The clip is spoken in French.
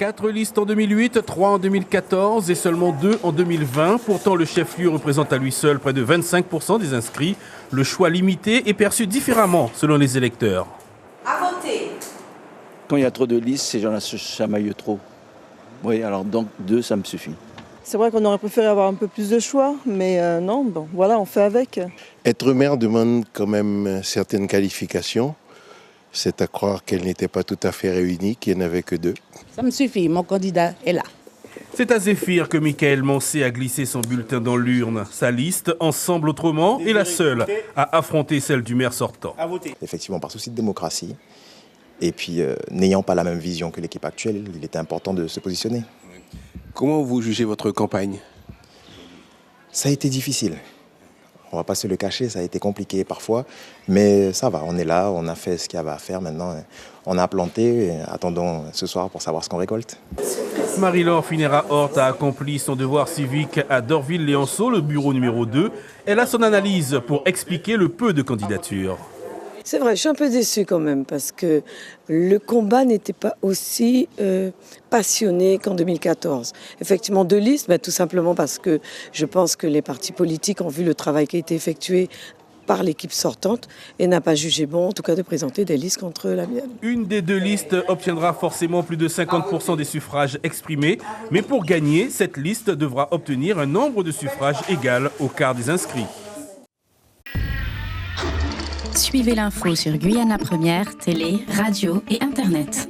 4 listes en 2008, 3 en 2014 et seulement 2 en 2020. Pourtant, le chef-lieu représente à lui seul près de 25% des inscrits. Le choix limité est perçu différemment selon les électeurs. À voter. Quand il y a trop de listes, ces gens-là se chamaillent trop. Oui, alors donc 2, ça me suffit. C'est vrai qu'on aurait préféré avoir un peu plus de choix, mais non, bon, voilà, on fait avec. Être maire demande quand même certaines qualifications. C'est à croire qu'elles n'étaient pas tout à fait réunies, qu'il n'y en avait que 2. Ça me suffit, mon candidat est là. C'est à Zéphyr que Michael Mancé a glissé son bulletin dans l'urne. Sa liste, Ensemble Autrement, est la seule à affronter celle du maire sortant. Effectivement, par souci de démocratie, et puis n'ayant pas la même vision que l'équipe actuelle, il était important de se positionner. Comment vous jugez votre campagne ? Ça a été difficile. On va pas se le cacher, ça a été compliqué parfois, mais ça va, on est là, on a fait ce qu'il y avait à faire maintenant. On a planté, et attendons ce soir pour savoir ce qu'on récolte. Marie-Laure Finera-Hort a accompli son devoir civique à Dorville-Léonceau, le bureau numéro 2. Elle a son analyse pour expliquer le peu de candidatures. C'est vrai, je suis un peu déçue quand même, parce que le combat n'était pas aussi passionné qu'en 2014. Effectivement, 2 listes, tout simplement parce que je pense que les partis politiques ont vu le travail qui a été effectué par l'équipe sortante et n'a pas jugé bon, en tout cas, de présenter des listes contre la mienne. Une des 2 listes obtiendra forcément plus de 50% des suffrages exprimés, mais pour gagner, cette liste devra obtenir un nombre de suffrages égal au quart des inscrits. Suivez l'info sur Guyana Première, télé, radio et Internet.